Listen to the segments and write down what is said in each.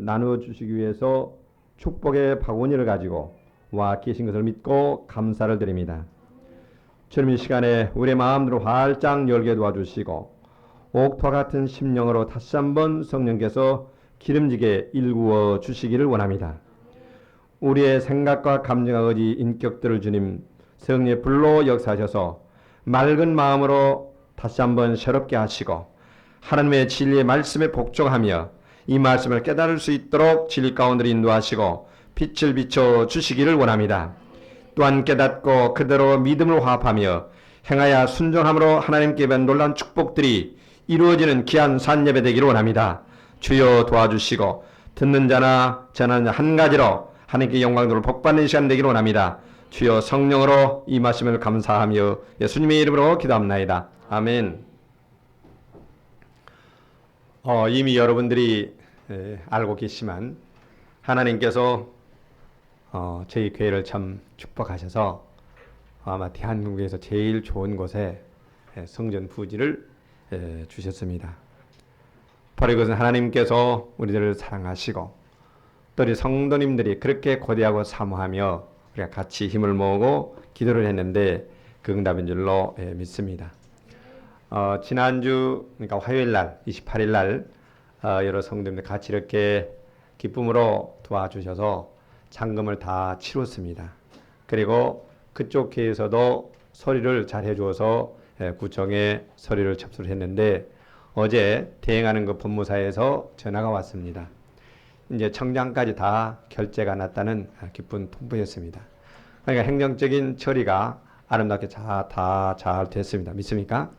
나누어주시기 위해서 축복의 바구니를 가지고 와 계신 것을 믿고 감사를 드립니다. 주님, 이 시간에 우리의 마음들을 활짝 열게 도와주시고 옥토와 같은 심령으로 다시 한번 성령께서 기름지게 일구어 주시기를 원합니다. 우리의 생각과 감정과 의지, 인격들을 주님 성령의 불로 역사하셔서 맑은 마음으로 다시 한번 새롭게 하시고 하나님의 진리의 말씀에 복종하며 이 말씀을 깨달을 수 있도록 진리 가운데로 인도하시고 빛을 비춰 주시기를 원합니다. 또한 깨닫고 그대로 믿음을 화합하며 행하여 순종함으로 하나님께 받은 놀라운 축복들이 이루어지는 귀한 산예배 되기를 원합니다. 주여 도와주시고 듣는 자나 전하는 자 한 가지로 하나님께 영광으로 복받는 시간 되기를 원합니다. 주여 성령으로 이 말씀을 감사하며 예수님의 이름으로 기도합나이다. 아멘. 이미 여러분들이 알고 계시지만 하나님께서 저희 교회를 참 축복하셔서 아마 대한민국에서 제일 좋은 곳에 성전 부지를 주셨습니다. 바로 이것은 하나님께서 우리들을 사랑하시고 또 우리 성도님들이 그렇게 고대하고 사모하며 우리가 같이 힘을 모으고 기도를 했는데 그 응답인 줄로 믿습니다. 지난주 그러니까 화요일날 28일날 여러 성도님들 같이 이렇게 기쁨으로 도와주셔서 잔금을 다 치렀습니다. 그리고 그쪽 교회에서도 서류를 잘 해주어서 구청에 서류를 접수를 했는데 어제 대행하는 그 법무사에서 전화가 왔습니다. 이제 청장까지 다 결제가 났다는 기쁜 통보였습니다. 그러니까 행정적인 처리가 아름답게 다 잘 됐습니다. 믿습니까?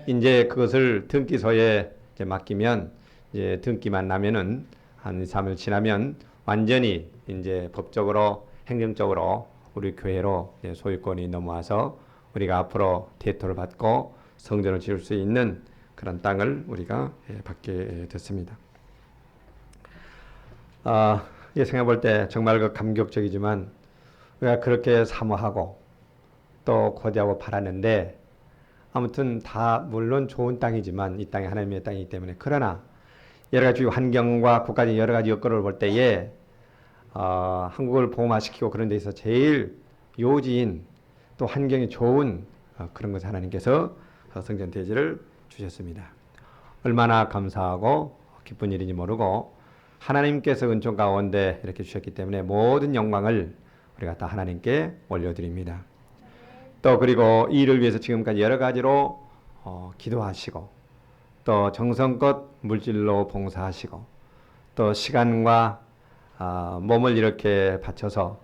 이제 그것을 등기소에 이제 맡기면 이제 등기만 나면은 한 2, 3일 지나면 완전히 이제 법적으로 행정적으로 우리 교회로 소유권이 넘어와서 우리가 앞으로 대토를 받고 성전을 지을 수 있는 그런 땅을 우리가 받게 됐습니다. 생각해 볼 때 정말 그 감격적이지만 우리가 그렇게 사모하고 또 고대하고 바랐는데 아무튼 다 물론 좋은 땅이지만 이 땅이 하나님의 땅이기 때문에 그러나 여러 가지 환경과 국가적인 여러 가지 여건을 볼 때에 한국을 보호화시키고 그런 데 있어서 제일 요지인 또 환경이 좋은 그런 것을 하나님께서 성전 대지를 주셨습니다. 얼마나 감사하고 기쁜 일인지 모르고 하나님께서 은총 가운데 이렇게 주셨기 때문에 모든 영광을 우리가 다 하나님께 올려드립니다. 또 그리고 이 일을 위해서 지금까지 여러 가지로 기도하시고 또 정성껏 물질로 봉사하시고 또 시간과 몸을 이렇게 바쳐서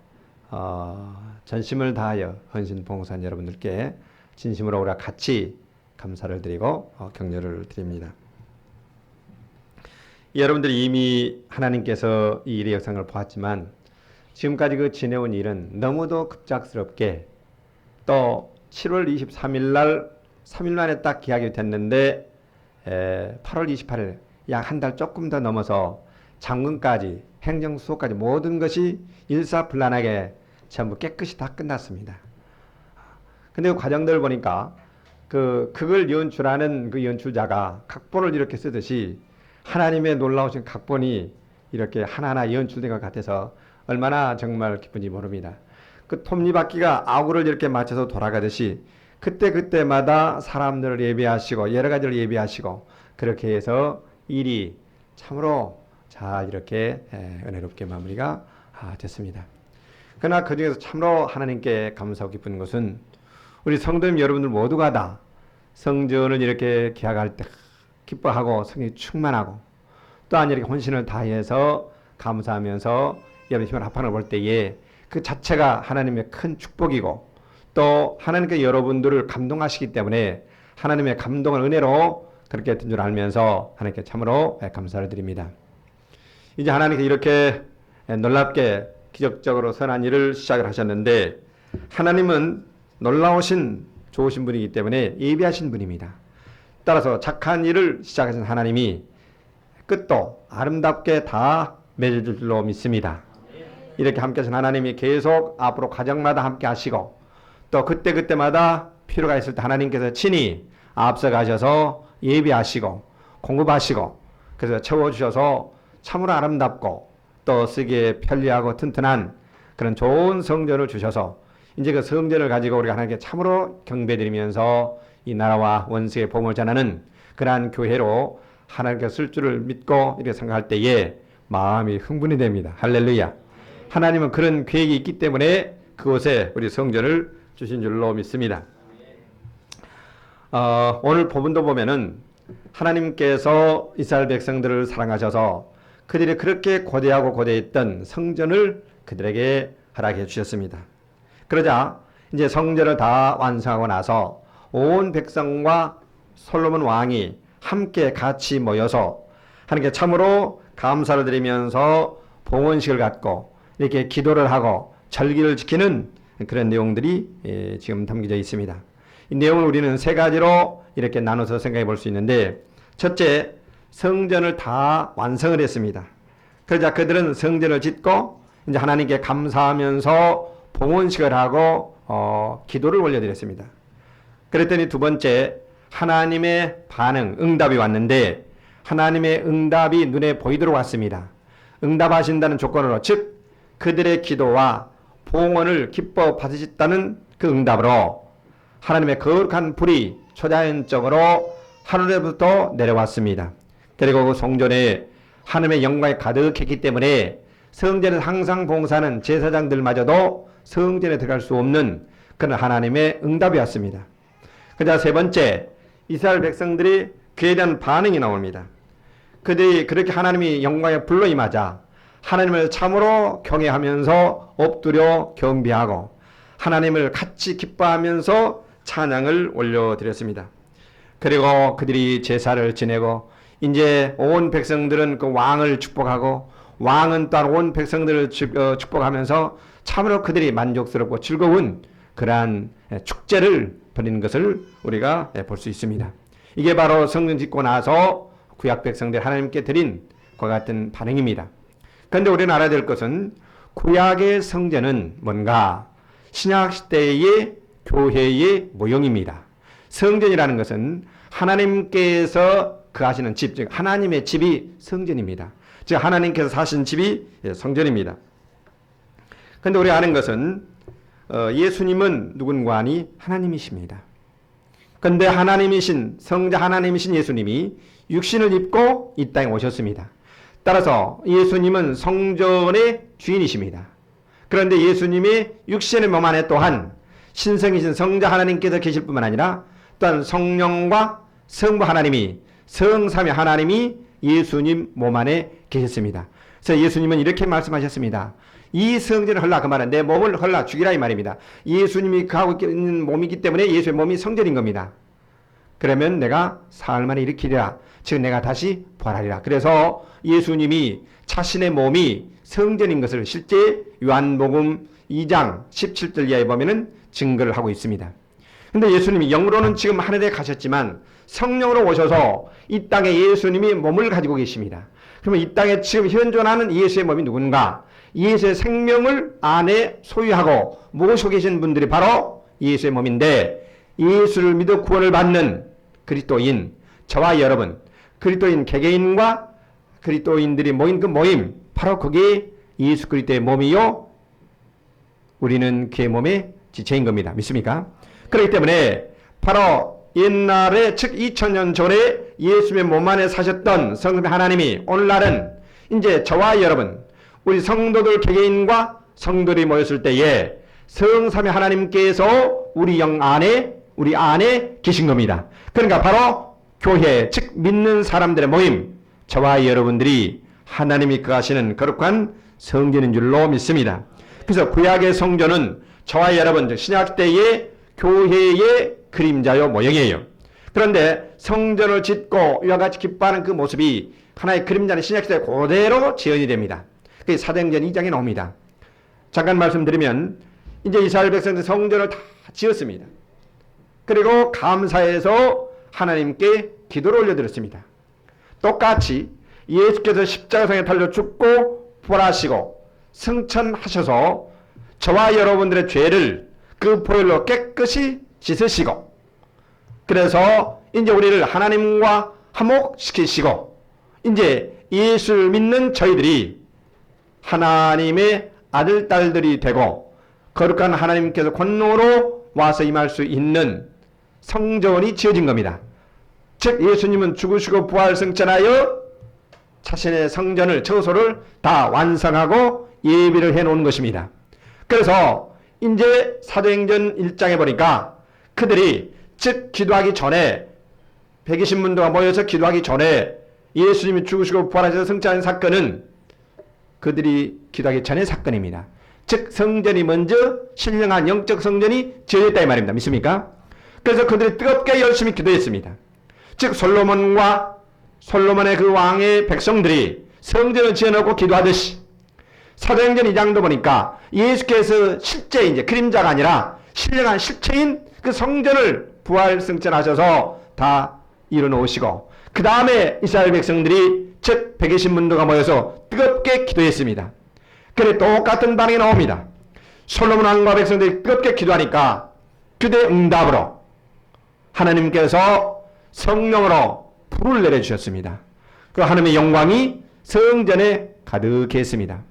전심을 다하여 헌신 봉사한 여러분들께 진심으로 우리가 같이 감사를 드리고 격려를 드립니다. 여러분들이 이미 하나님께서 이 일의 역상을 보았지만 지금까지 그 지내온 일은 너무도 급작스럽게 또 7월 23일 날 3일 만에 딱 기약이 됐는데 8월 28일 약 한 달 조금 더 넘어서 장군까지 행정수호까지 모든 것이 일사불란하게 전부 깨끗이 다 끝났습니다. 근데 그 과정들을 보니까 그걸 연출하는 그 연출자가 각본을 이렇게 쓰듯이 하나님의 놀라우신 각본이 이렇게 하나하나 연출된 것 같아서 얼마나 정말 기쁜지 모릅니다. 그 톱니바퀴가 아구를 이렇게 맞춰서 돌아가듯이 그때마다 사람들을 예배하시고 여러 가지를 예배하시고 그렇게 해서 일이 참으로 잘 이렇게 은혜롭게 마무리가 됐습니다. 그러나 그 중에서 참으로 하나님께 감사하고 기쁜 것은 우리 성도님 여러분들 모두가 다 성전을 이렇게 계약할 때 기뻐하고 성령이 충만하고 또한 이렇게 혼신을 다해서 감사하면서 여러분 힘을 합하는 걸 볼 때에 그 자체가 하나님의 큰 축복이고 또 하나님께 여러분들을 감동하시기 때문에 하나님의 감동을 은혜로 그렇게 된 줄 알면서 하나님께 참으로 감사를 드립니다. 이제 하나님께 이렇게 놀랍게 기적적으로 선한 일을 시작을 하셨는데 하나님은 놀라우신 좋으신 분이기 때문에 예비하신 분입니다. 따라서 착한 일을 시작하신 하나님이 끝도 아름답게 다 맺어줄 줄로 믿습니다. 이렇게 함께 하신 하나님이 계속 앞으로 과정마다 함께 하시고 또 그때마다 필요가 있을 때 하나님께서 친히 앞서 가셔서 예비하시고 공급하시고 그래서 채워주셔서 참으로 아름답고 또 쓰기에 편리하고 튼튼한 그런 좋은 성전을 주셔서 이제 그 성전을 가지고 우리가 하나님께 참으로 경배드리면서 이 나라와 원수의 복음을 전하는 그러한 교회로 하나님께 쓸 줄을 믿고 이렇게 생각할 때에 마음이 흥분이 됩니다. 할렐루야. 하나님은 그런 계획이 있기 때문에 그곳에 우리 성전을 주신 줄로 믿습니다. 오늘 본문도 보면은 하나님께서 이스라엘 백성들을 사랑하셔서 그들이 그렇게 고대하고 고대했던 성전을 그들에게 허락해 주셨습니다. 그러자 이제 성전을 다 완성하고 나서 온 백성과 솔로몬 왕이 함께 같이 모여서 하나님께 참으로 감사를 드리면서 봉헌식을 갖고 이렇게 기도를 하고 절기를 지키는 그런 내용들이 지금 담겨져 있습니다. 이 내용을 우리는 세 가지로 이렇게 나눠서 생각해 볼 수 있는데, 첫째, 성전을 다 완성을 했습니다. 그러자 그들은 성전을 짓고 이제 하나님께 감사하면서 봉헌식을 하고 기도를 올려드렸습니다. 그랬더니 두 번째, 하나님의 반응, 응답이 왔는데 하나님의 응답이 눈에 보이도록 왔습니다. 응답하신다는 조건으로, 즉 그들의 기도와 봉헌을 기뻐 받으셨다는 그 응답으로 하나님의 거룩한 불이 초자연적으로 하늘에부터 내려왔습니다. 그리고 그 성전에 하나님의 영광이 가득했기 때문에 성전에서 항상 봉사하는 제사장들마저도 성전에 들어갈 수 없는 그런 하나님의 응답이 왔습니다. 그러자 세 번째, 이스라엘 백성들이 그에 대한 반응이 나옵니다. 그들이 그렇게 하나님이 영광의 불로 임하자 하나님을 참으로 경외하면서 엎드려 경배하고 하나님을 같이 기뻐하면서 찬양을 올려드렸습니다. 그리고 그들이 제사를 지내고 이제 온 백성들은 그 왕을 축복하고 왕은 또한 온 백성들을 축복하면서 참으로 그들이 만족스럽고 즐거운 그러한 축제를 벌이는 것을 우리가 볼 수 있습니다. 이게 바로 성전 짓고 나서 구약 백성들 하나님께 드린 그와 같은 반응입니다. 그런데 우리는 알아야 될 것은 구약의 성전은 뭔가 신약 시대의 교회의 모형입니다. 성전이라는 것은 하나님께서 거하시는 집, 즉 하나님의 집이 성전입니다. 즉 하나님께서 사신 집이 성전입니다. 그런데 우리가 아는 것은 예수님은 누군가 하니 하나님이십니다. 그런데 하나님이신 성자 하나님이신 예수님이 육신을 입고 이 땅에 오셨습니다. 따라서 예수님은 성전의 주인이십니다. 그런데 예수님이 육신의 몸 안에 또한 신성이신 성자 하나님께서 계실 뿐만 아니라 또한 성령과 성부 하나님이 성삼위 하나님이 예수님 몸 안에 계셨습니다. 그래서 예수님은 이렇게 말씀하셨습니다. 이 성전을 헐라, 그 말은 내 몸을 헐라 죽이라 이 말입니다. 예수님이 거하고 있는 몸이기 때문에 예수의 몸이 성전인 겁니다. 그러면 내가 사흘 만에 일으키리라, 즉 내가 다시 부활하리라. 그래서 예수님이 자신의 몸이 성전인 것을 실제 요한복음 2장 17절 이하에 보면은 증거를 하고 있습니다. 근데 예수님이 영으로는 지금 하늘에 가셨지만 성령으로 오셔서 이 땅에 예수님이 몸을 가지고 계십니다. 그러면 이 땅에 지금 현존하는 예수의 몸이 누군가? 예수의 생명을 안에 소유하고 모시고 계신 분들이 바로 예수의 몸인데, 예수를 믿어 구원을 받는 그리스도인, 저와 여러분, 그리스도인 개개인과 그리스도인들이 모인 그 모임, 바로 그게 예수 그리스도의 몸이요, 우리는 그의 몸의 지체인 겁니다. 믿습니까? 그렇기 때문에 바로 옛날에, 즉 2000년 전에 예수의 몸 안에 사셨던 성령 하나님이 오늘날은 이제 저와 여러분, 우리 성도들 개개인과 성도들이 모였을 때에 성삼위 하나님께서 우리 영 안에, 우리 안에 계신 겁니다. 그러니까 바로 교회, 즉 믿는 사람들의 모임, 저와 여러분들이 하나님이 거하시는 거룩한 성전인 줄로 믿습니다. 그래서 구약의 성전은 저와 여러분, 즉 신약시대의 교회의 그림자요 모형이에요. 그런데 성전을 짓고 이와 같이 기뻐하는 그 모습이 하나의 그림자는 신약시대에 그대로 재현이 됩니다. 그게 사도행전 2장에 나옵니다. 잠깐 말씀드리면 이제 이스라엘 백성들 성전을 다 지었습니다. 그리고 감사해서 하나님께 기도를 올려드렸습니다. 똑같이 예수께서 십자가상에 달려 죽고 부활하시고 승천하셔서 저와 여러분들의 죄를 그 보혈로 깨끗이 씻으시고, 그래서 이제 우리를 하나님과 화목시키시고 이제 예수를 믿는 저희들이 하나님의 아들, 딸들이 되고 거룩한 하나님께서 권능으로 와서 임할 수 있는 성전이 지어진 겁니다. 즉 예수님은 죽으시고 부활 승천하여 자신의 성전을, 처소를 다 완성하고 예비를 해놓은 것입니다. 그래서 이제 사도행전 1장에 보니까 그들이 즉 기도하기 전에 120문도가 모여서 기도하기 전에 예수님이 죽으시고 부활하셔서 승천한 사건은 그들이 기도하기 전의 사건입니다. 즉 성전이 먼저 신령한 영적 성전이 지어졌다 이 말입니다. 믿습니까? 그래서 그들이 뜨겁게 열심히 기도했습니다. 즉 솔로몬의 그 왕의 백성들이 성전을 지어놓고 기도하듯이 사도행전 2장도 보니까 예수께서 실제 이제 그림자가 아니라 신령한 실체인 그 성전을 부활 승천하셔서 다 이뤄놓으시고 그 다음에 이스라엘 백성들이 즉 120문도가 모여서 뜨겁게 기도했습니다. 그래 똑같은 반응이 나옵니다. 솔로몬 왕과 백성들이 뜨겁게 기도하니까 그들의 응답으로 하나님께서 성령으로 불을 내려주셨습니다. 그 하나님의 영광이 성전에 가득했습니다.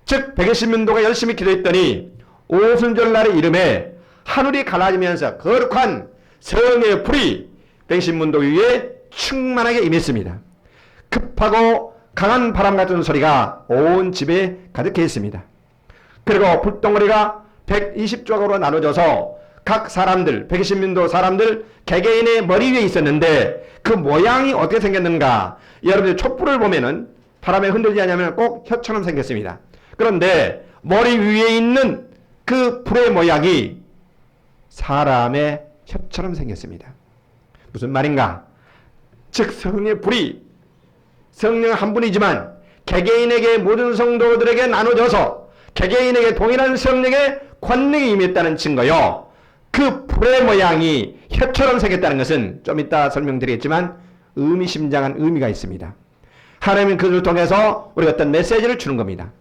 즉 120문도가 열심히 기도했더니 오순절날의 이름에 하늘이 갈라지면서 거룩한 성의 불이 120문도 위에 충만하게 임했습니다. 급하고 강한 바람 같은 소리가 온 집에 가득했습니다. 그리고 불덩어리가 120조각으로 나눠져서 각 사람들 120문도 사람들 개개인의 머리 위에 있었는데 그 모양이 어떻게 생겼는가? 여러분들 촛불을 보면은 바람에 흔들리지 않으면 꼭 혀처럼 생겼습니다. 그런데 머리 위에 있는 그 불의 모양이 사람의 혀처럼 생겼습니다. 무슨 말인가? 즉 성령의 불이 성령 한 분이지만 개개인에게 모든 성도들에게 나눠져서 개개인에게 동일한 성령의 권능이 임했다는 증거요. 그 불의 모양이 혀처럼 생겼다는 것은 좀 이따 설명드리겠지만 의미심장한 의미가 있습니다. 하나님은 그것을 통해서 우리가 어떤 메시지를 주는 겁니다.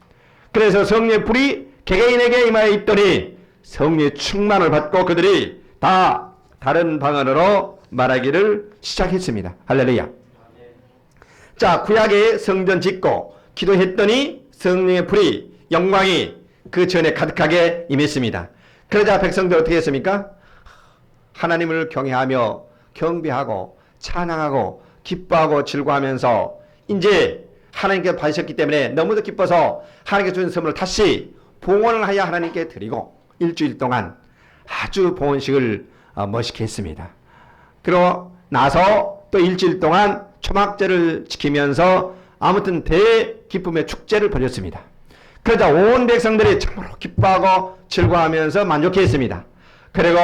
그래서 성령의 불이 개개인에게 임하여 있더니 성령의 충만을 받고 그들이 다 다른 방언으로 말하기를 시작했습니다. 할렐루야. 자, 구약의 성전 짓고 기도했더니 성령의 불이 영광이 그 전에 가득하게 임했습니다. 그러자 백성들 어떻게 했습니까? 하나님을 경외하며 경배하고 찬양하고 기뻐하고 즐거워하면서 이제 하나님께 받으셨기 때문에 너무도 기뻐서 하나님께 주신 선물을 다시 봉헌을 하여 하나님께 드리고 일주일 동안 아주 봉헌식을 멋있게 했습니다. 그러고 나서 또 일주일 동안 초막절을 지키면서 아무튼 대기쁨의 축제를 벌였습니다. 그러자 온 백성들이 참으로 기뻐하고 즐거워하면서 만족했습니다. 그리고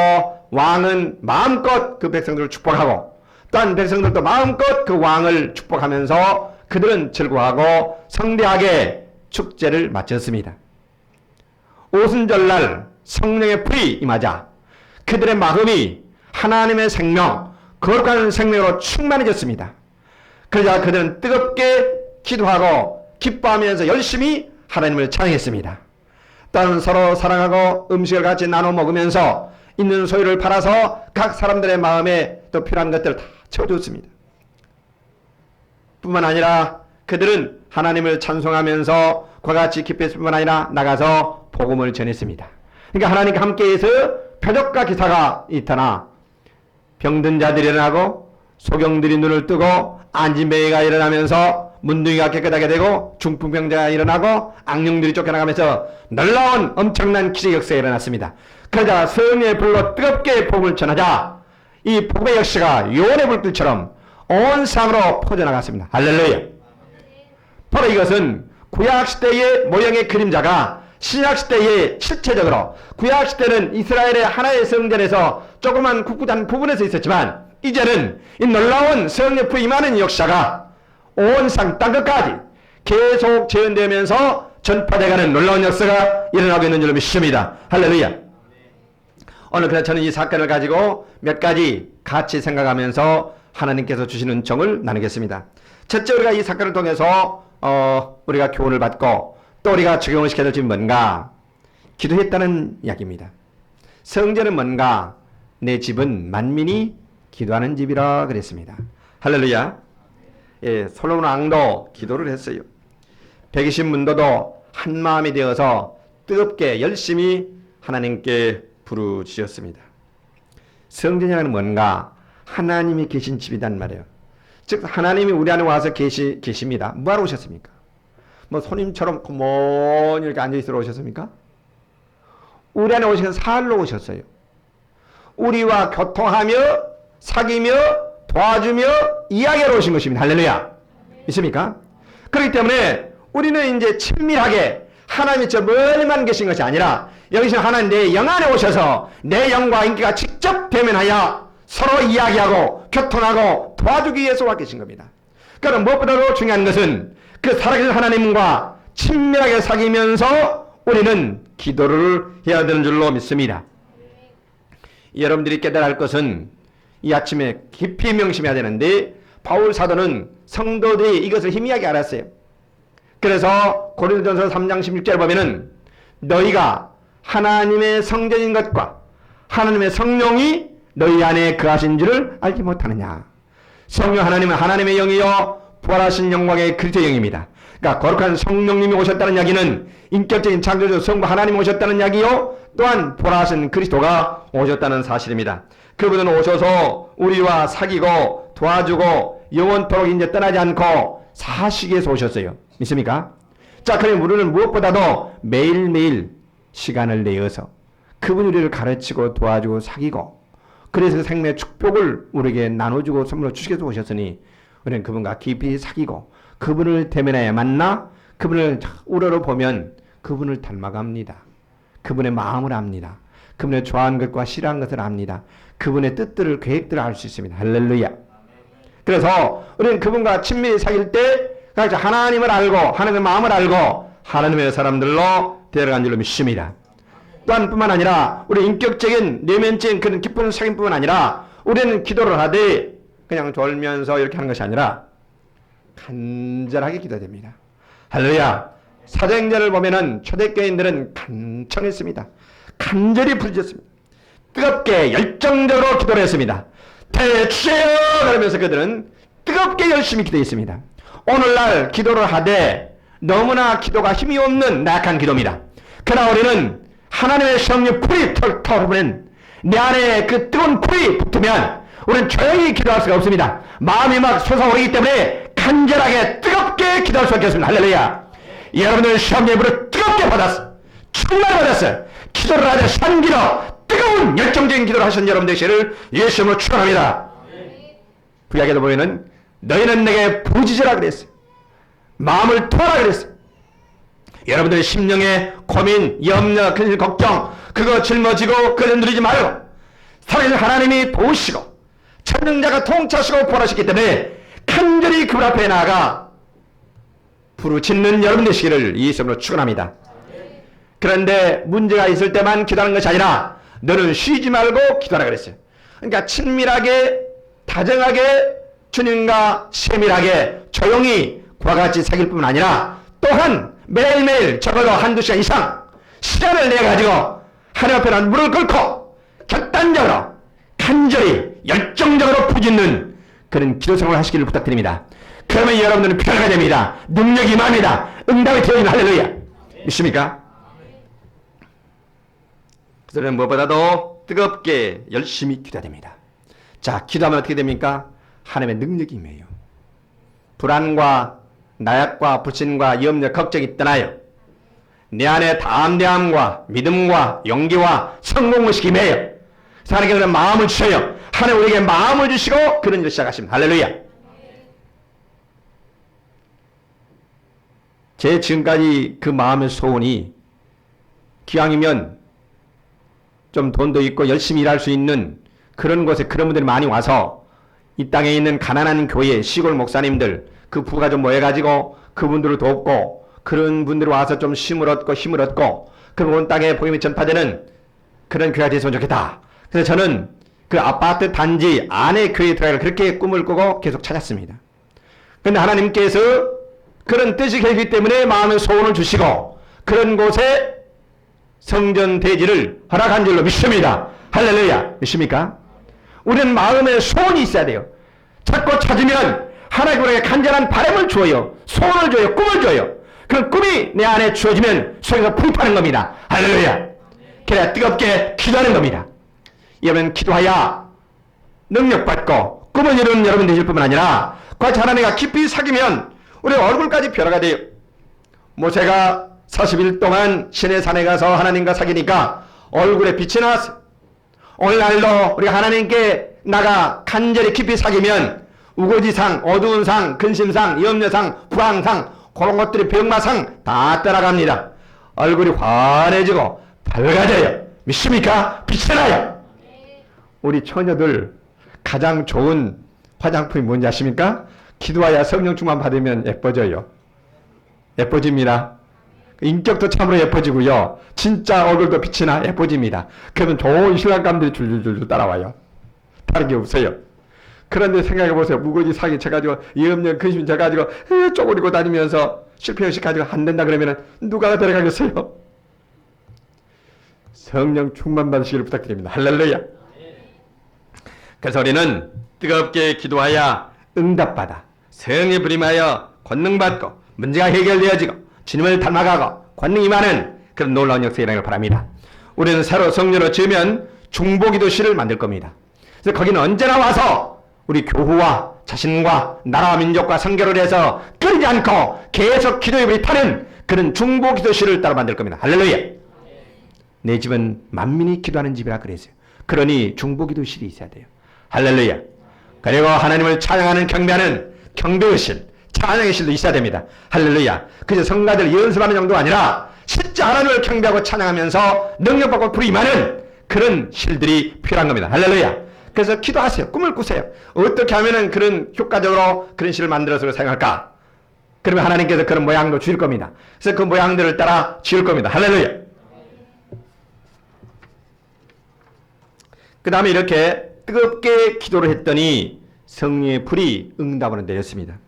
왕은 마음껏 그 백성들을 축복하고 또한 백성들도 마음껏 그 왕을 축복하면서 그들은 즐거워하고 성대하게 축제를 마쳤습니다. 오순절날 성령의 불이 임하자 그들의 마음이 하나님의 생명, 거룩한 생명으로 충만해졌습니다. 그러자 그들은 뜨겁게 기도하고 기뻐하면서 열심히 하나님을 찬양했습니다. 또한 서로 사랑하고 음식을 같이 나눠 먹으면서 있는 소유를 팔아서 각 사람들의 마음에 또 필요한 것들을 다 채워줬습니다. 뿐만 아니라 그들은 하나님을 찬송하면서 그와 같이 기뻐했을 뿐만 아니라 나가서 복음을 전했습니다. 그러니까 하나님과 함께해서 표적과 기사가 있다나 병든 자들이 일어나고 소경들이 눈을 뜨고 앉은 매가 일어나면서 문둥이가 깨끗하게 되고 중풍병자가 일어나고 악령들이 쫓겨나가면서 놀라운 엄청난 기적 역사가 일어났습니다. 그러자 성령의 불로 뜨겁게 복음을 전하자 이 복음의 역사가 요원의 불길처럼 온 세상으로 퍼져나갔습니다. 할렐루야. 바로 이것은 구약시대의 모형의 그림자가 신약시대의 실체적으로 구약시대는 이스라엘의 하나의 성전에서 조그만 굳굳한 부분에서 있었지만 이제는 이 놀라운 성령의 불이 임하는 역사가 온 상 땅끝까지 계속 재현되면서 전파되어가는 놀라운 역사가 일어나고 있는 줄 믿습니다. 할렐루야. 오늘 그래서 저는 이 사건을 가지고 몇 가지 같이 생각하면서 하나님께서 주시는 정을 나누겠습니다. 첫째, 우리가 이 사건을 통해서 우리가 교훈을 받고 또 우리가 적용을 시켜야 될 점이 뭔가? 기도했다는 이야기입니다. 성전은 뭔가? 내 집은 만민이 기도하는 집이라 그랬습니다. 할렐루야. 솔로몬 왕도 기도를 했어요. 120문도도 한 마음이 되어서 뜨겁게 열심히 하나님께 부르짖었습니다. 성전이라는 뭔가? 하나님이 계신 집이란 말이에요. 즉 하나님이 우리 안에 와서 계십니다. 뭐하러 오셨습니까? 뭐 손님처럼 고만히 이렇게 앉아있으러 오셨습니까? 우리 안에 오시는 살로 오셨어요. 우리와 교통하며 사귀며 도와주며 이야기하러 오신 것입니다. 할렐루야. 있습니까? 그렇기 때문에 우리는 이제 친밀하게 하나님이 저 멀리만 계신 것이 아니라 여기서 하나님 내 영 안에 오셔서 내 영과 인기가 직접 대면하여 서로 이야기하고 교통하고 도와주기 위해서 와 계신 겁니다. 그러나 무엇보다도 중요한 것은 그 살아계신 하나님과 친밀하게 사귀면서 우리는 기도를 해야 되는 줄로 믿습니다. 여러분들이 깨달아야 할 것은 이 아침에 깊이 명심해야 되는데 바울 사도는 성도들이 이것을 희미하게 알았어요. 그래서 고린도전서 3장 16절에 보면은 너희가 하나님의 성전인 것과 하나님의 성령이 너희 안에 거하신 줄을 알지 못하느냐. 성령 하나님은 하나님의 영이요 부활하신 영광의 그리스도의 영입니다. 그러니까 거룩한 성령님이 오셨다는 이야기는 인격적인 창조주 성부 하나님이 오셨다는 이야기요 또한 부활하신 그리스도가 오셨다는 사실입니다. 그분은 오셔서 우리와 사귀고 도와주고 영원토록 이제 떠나지 않고 사시기 위해서 오셨어요. 믿습니까? 자, 그럼 우리는 무엇보다도 매일매일 시간을 내어서 그분이 우리를 가르치고 도와주고 사귀고 그래서 생명의 축복을 우리에게 나눠주고 선물로 주시기 위해서 오셨으니 우리는 그분과 깊이 사귀고 그분을 대면하여 만나 그분을 우러러보면 그분을 닮아갑니다. 그분의 마음을 압니다. 그분의 좋아하는 것과 싫어하는 것을 압니다. 그분의 뜻들을 계획들을 알 수 있습니다. 할렐루야. 그래서 우리는 그분과 친밀히 사귈 때 하나님을 알고 하나님의 마음을 알고 하나님의 사람들로 데려간 줄로 믿습니다. 또한 뿐만 아니라 우리 인격적인 내면적인 그런 기쁜 사귐뿐만 아니라 우리는 기도를 하되 그냥 졸면서 이렇게 하는 것이 아니라 간절하게 기도됩니다. 할렐루야. 사도행전을 보면은 초대교인들은 간청했습니다. 간절히 부르짖었습니다. 뜨겁게 열정적으로 기도를 했습니다. 대주세요 그러면서 그들은 뜨겁게 열심히 기도했습니다. 오늘날 기도를 하되 너무나 기도가 힘이 없는 나약한 기도입니다. 그러나 우리는 하나님의 성령 불이 털털 흐르는 내 안에 그 뜨거운 불이 붙으면 우리는 조용히 기도할 수가 없습니다. 마음이 막 솟아오르기 때문에 간절하게 뜨겁게 기도할 수 있겠습니다. 할렐루야. 여러분들 성령의 불을 뜨겁게 받았어. 충만히 받았어요. 기도를 하되 산기로 뜨거운 열정적인 기도를 하신 여러분 되시기를 예수님으로 축원합니다. 구약에도 보면은 너희는 내게 부르짖으라 그랬어요. 마음을 토하라 그랬어요. 여러분들의 심령의 고민, 염려, 근심, 걱정 그거 짊어지고 그거 누리지 말고 살아계신 하나님이 도우시고 천능자가 통치하시고 보호하시기 때문에 간절히 그분 앞에 나아가 부르짖는 여러분 되시기를 예수님으로 축원합니다. 그런데 문제가 있을 때만 기도하는 것이 아니라 너는 쉬지 말고 기도하라 그랬어요. 그러니까 친밀하게 다정하게 주님과 세밀하게 조용히 그와 같이 사귈 뿐만 아니라 또한 매일매일 적어도 한두 시간 이상 시간을 내가지고 하나님 앞에 무릎을 꿇고 결단적으로 간절히 열정적으로 부짖는 그런 기도 생활을 하시기를 부탁드립니다. 그러면 여러분들은 변화가 됩니다. 능력이 임합니다. 응답이 되어집니다. 할렐루야. 믿습니까? 그들은 무엇보다도 뜨겁게 열심히 기도해야 됩니다. 자, 기도하면 어떻게 됩니까? 하나님의 능력이 임해요. 불안과 나약과 불신과 염려 걱정이 떠나요. 내 안에 담대함과 믿음과 용기와 성공의식이 임해요. 하나님께서 마음을 주셔요. 하나님 우리에게 마음을 주시고 그런 일을 시작하십니다. 할렐루야. 제 지금까지 그 마음의 소원이 기왕이면 좀 돈도 있고 열심히 일할 수 있는 그런 곳에 그런 분들이 많이 와서 이 땅에 있는 가난한 교회 시골 목사님들 그 부가 좀 모여가지고 그분들을 돕고 그런 분들이 와서 좀 힘을 얻고 그럼 온 땅에 복음이 전파되는 그런 교회가 됐으면 좋겠다. 그래서 저는 그 아파트 단지 안에 교회에 들어가서 그렇게 꿈을 꾸고 계속 찾았습니다. 그런데 하나님께서 그런 뜻이 계시기 때문에 마음의 소원을 주시고 그런 곳에 성전 대지를 허락한 줄로 믿습니다. 할렐루야. 믿습니까? 우리는 마음의 소원이 있어야 돼요. 자꾸 찾으면 하나님 우리에게 간절한 바람을 주어요. 소원을 줘요. 꿈을 줘요. 그런 꿈이 내 안에 주어지면 소리가 불타는 겁니다. 할렐루야. 그래야 뜨겁게 기도하는 겁니다. 여러분 기도하여 능력받고 꿈을 이루는 여러분 되실 뿐만 아니라 같이 하나님과 깊이 사귀면 우리 얼굴까지 변화가 돼요. 모세가 40일 동안 시내산에 가서 하나님과 사귀니까 얼굴에 빛이 나왔어요. 오늘날도 우리가 하나님께 나가 간절히 깊이 사귀면 우거지상, 어두운 상, 근심상, 염려상, 불황상, 그런 것들이 병마상 다 따라갑니다. 얼굴이 환해지고 밝아져요. 믿습니까? 빛이 나요. 우리 처녀들 가장 좋은 화장품이 뭔지 아십니까? 기도하여 성령 충만 받으면 예뻐져요. 예뻐집니다. 인격도 참으로 예뻐지고요. 진짜 얼굴도 빛이 나 예뻐집니다. 그러면 좋은 신랑감들이 줄줄줄 따라와요. 다른 게 없어요. 그런데 생각해 보세요. 무거지 사기 쳐가지고 염려 근심 쳐가지고 쪼그리고 다니면서 실패의식 가지고 안 된다 그러면 누가 데려가겠어요? 성령 충만 받으시기를 부탁드립니다. 할렐루야. 그래서 우리는 뜨겁게 기도하여 응답받아 성령의 부림하여 권능받고 문제가 해결되어지고 주님을 닮아가고 권능이 임하는 그런 놀라운 역사가 일어나길 바랍니다. 우리는 새로 성령으로 지으면 중보기도실을 만들 겁니다. 그래서 거기는 언제나 와서 우리 교회와 자신과 나라와 민족과 선교를 해서 끊이지 않고 계속 기도에 불타는 그런 중보기도실을 따로 만들 겁니다. 할렐루야. 내 집은 만민이 기도하는 집이라 그랬어요. 그러니 중보기도실이 있어야 돼요. 할렐루야. 그리고 하나님을 찬양하는 경배하는 경배의실, 찬양의 실도 있어야 됩니다. 할렐루야. 그저 성가들 연습하는 정도가 아니라 실제 하나님을 경배하고 찬양하면서 능력받고 불이 임하는 그런 실들이 필요한 겁니다. 할렐루야. 그래서 기도하세요. 꿈을 꾸세요. 어떻게 하면은 그런 효과적으로 그런 실을 만들어서 사용할까? 그러면 하나님께서 그런 모양도 주실 겁니다. 그래서 그 모양들을 따라 지을 겁니다. 할렐루야. 그 다음에 이렇게 뜨겁게 기도를 했더니 성령의 불이 응답으로 내렸습니다.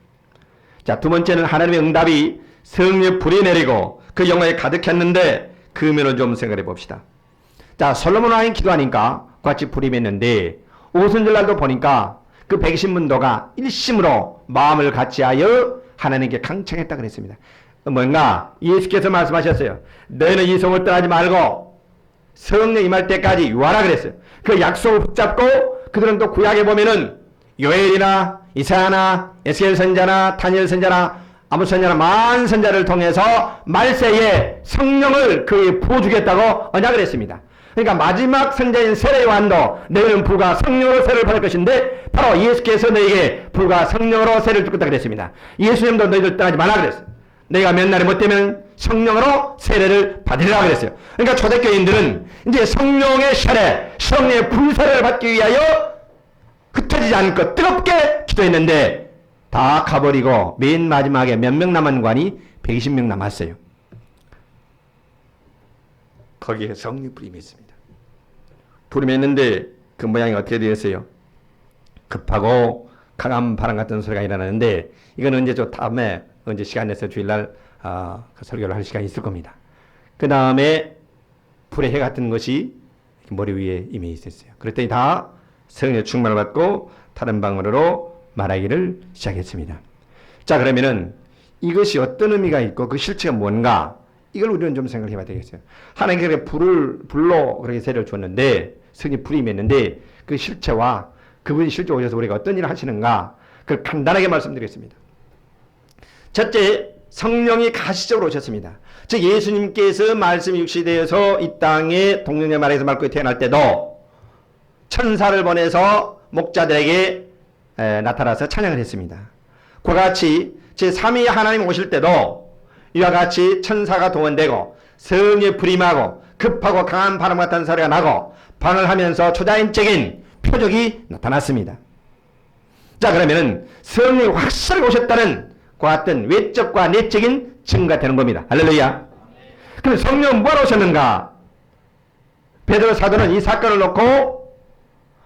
자, 두 번째는 하나님의 응답이 성령의 불이 내리고 그 영광에 가득했는데 그 면을 좀 생각해 봅시다. 자, 솔로몬 왕이 기도하니까 같이 불이 맺는데 오순절날도 보니까 그 백신문도가 일심으로 마음을 같이하여 하나님께 강청했다 그랬습니다. 뭔가 예수께서 말씀하셨어요. 너희는 이 성을 떠나지 말고 성령 임할 때까지 유하라 그랬어요. 그 약속을 붙잡고 그들은 또 구약에 보면은 요엘이나 이사야나 에스겔 선자나 다니엘 선자나 아모스 선자나 많은 선자를 통해서 말세에 성령을 그에게 부어주겠다고 언약을 했습니다. 그러니까 마지막 선자인 세례 요한도 너희는 불과 성령으로 세례를 받을 것인데 바로 예수께서 너희에게 불과 성령으로 세례를 주겠다 그랬습니다. 예수님도 너희들 떠나지 말라 그랬어요. 너희가 몇 날이 못 되면 성령으로 세례를 받으리라 그랬어요. 그러니까 초대교인들은 이제 성령의 세례, 성령의 불세례를 받기 위하여 흩어지지 않고 뜨겁게 기도했는데 다 가버리고 맨 마지막에 몇 명 남은 관이 120명 남았어요. 거기에 성령 불이 맺습니다. 불이 맺는데 그 모양이 어떻게 되었어요? 급하고 강한 바람 같은 소리가 일어나는데 이건 언제 저 다음에 언제 시간 내서 주일날 그 설교를 할 시간이 있을 겁니다. 그 다음에 불의 해 같은 것이 머리 위에 임해 있었어요. 그랬더니 다 성령의 충만을 받고 다른 방언으로 말하기를 시작했습니다. 자, 그러면은 이것이 어떤 의미가 있고 그 실체가 뭔가 이걸 우리는 좀 생각해 봐야 되겠어요. 하나님께서 불로 그렇게 세례를 줬는데 성령이 불이 임했는데 그 실체와 그분이 실제 오셔서 우리가 어떤 일을 하시는가 그걸 간단하게 말씀드리겠습니다. 첫째, 성령이 가시적으로 오셨습니다. 즉 예수님께서 말씀이 육시되어서 이 땅에 동정녀 마리아에서 말고에 태어날 때도 천사를 보내서 목자들에게 나타나서 찬양을 했습니다. 그와 같이 제3위 하나님 오실 때도 이와 같이 천사가 동원되고 성령의 불이 임하고 급하고 강한 바람 같은 소리가 나고 방을 하면서 초자연적인 표적이 나타났습니다. 자, 그러면은 성령이 확실하게 오셨다는 그와 같은 외적과 내적인 증거가 되는 겁니다. 할렐루야. 그럼 성령은 뭐하러 오셨는가? 베드로 사도는 이 사건을 놓고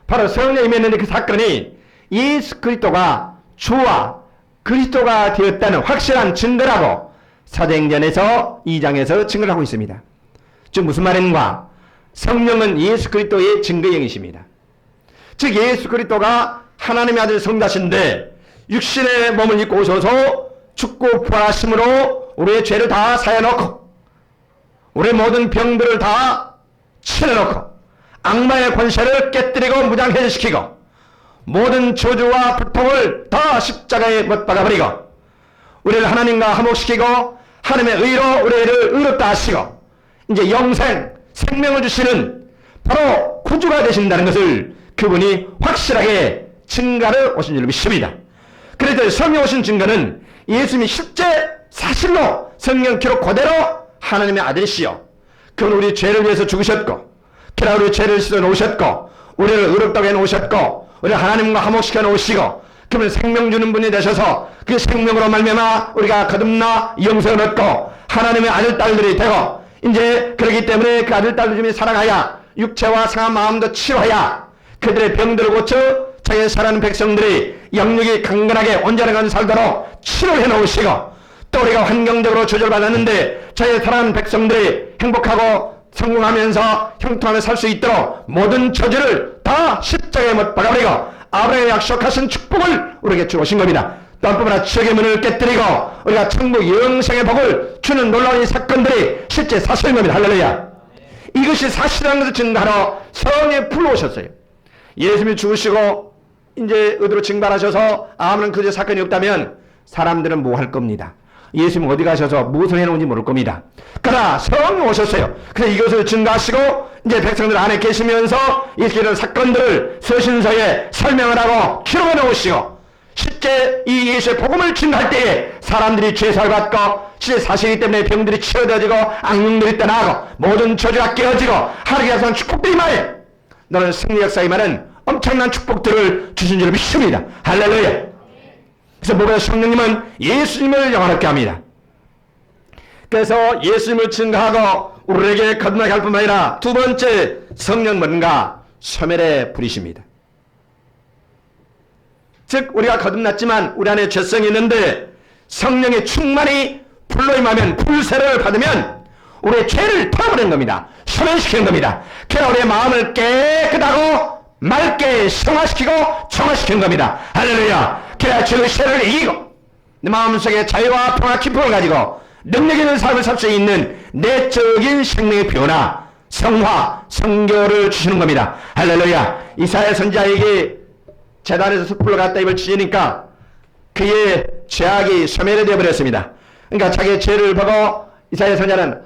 바로 성령이 임했는데 그 사건이 예수 그리스도가 주와 그리스도가 되었다는 확실한 증거라고 사도행전에서 2장에서 증거를 하고 있습니다. 즉 무슨 말인가? 성령은 예수 그리스도의 증거형이십니다. 즉 예수 그리스도가 하나님의 아들 성자신데 육신의 몸을 입고 오셔서 죽고 부활하심으로 우리의 죄를 다 사해놓고 우리의 모든 병들을 다 치러놓고 악마의 권세를 깨뜨리고 무장해제시키고 모든 저주와 불통을 다 십자가에 못 박아버리고 우리를 하나님과 화목시키고 하나님의 의로 우리를 의롭다 하시고 이제 영생, 생명을 주시는 바로 구주가 되신다는 것을 그분이 확실하게 증가를 오신 줄 믿습니다. 그래서 성령 오신 증거는 예수님이 실제 사실로 성경 기록 그대로 하나님의 아들이시여 그분 우리 죄를 위해서 죽으셨고 그러나 우리 죄를 씻어 놓으셨고 우리를 의롭다고 해 놓으셨고 우리를 하나님과 화목시켜 놓으시고 그분 생명 주는 분이 되셔서 그 생명으로 말미암아 우리가 거듭나 영생을 얻고 하나님의 아들 딸들이 되고 이제 그렇기 때문에 그 아들 딸들 중에 살아가야 육체와 상한 마음도 치료하야 그들의 병들을 고쳐 자기의 살아가는 백성들이 영육이 강건하게 온전하게 살도록 치료를 해놓으시고 또 우리가 환경적으로 조절받았는데 자기의 살아가는 백성들이 행복하고 성공하면서 형통하며 살 수 있도록 모든 저주를 다 십자가에 못 박아버리고 아브라함의 약속하신 축복을 우리에게 주오신 겁니다. 또 한뿐 아니라 지옥의 문을 깨뜨리고 우리가 천국 영생의 복을 주는 놀라운 이 사건들이 실제 사실인 겁니다. 할렐루야. 이것이 사실이라는 것을 증거하러 성령이 불러오셨어요. 예수님이 죽으시고 이제 의도로 증발하셔서 아무런 그저 사건이 없다면 사람들은 뭐 할 겁니다. 예수님 어디 가셔서 무엇을 해놓은지 모를 겁니다. 그러나 성령 오셨어요. 그래서 이것을 증거하시고 이제 백성들 안에 계시면서 이런 사건들을 서신서에 설명을 하고 기록해 놓으시고 실제 이 예수의 복음을 증거할 때에 사람들이 죄사를 받고 실제 사실이기 때문에 병들이 치료되어지고 악령들이 떠나고 모든 저주가 깨어지고 하나님의 약속한 축복들이 임하여 너는 승리 역사에 임하는 엄청난 축복들을 주신 줄 믿습니다. 할렐루야. 그래서 무엇보다 성령님은 예수님을 영화롭게 합니다. 그래서 예수님을 증거하고 우리에게 거듭나게 할 뿐만 아니라 두 번째 성령 뭔가 소멸의 불이십니다. 즉 우리가 거듭났지만 우리 안에 죄성이 있는데 성령의 충만히 불로 임하면 불세례를 받으면 우리의 죄를 털어버리는 겁니다. 소멸시키는 겁니다. 그래서 우리의 마음을 깨끗하고 맑게 성화시키고 정화시키는 겁니다. 할렐루야. 그래야 죄의 세를 이기고 내 마음속에 자유와 평화 기쁨을 가지고 능력 있는 삶을 살 수 있는 내적인 생명의 변화, 성화, 성교를 주시는 겁니다. 할렐루야. 이사야 선지자에게 제단에서 숯불로 갖다 입을 치니까 그의 죄악이 소멸이 되어버렸습니다. 그러니까 자기의 죄를 보고 이사야 선지자는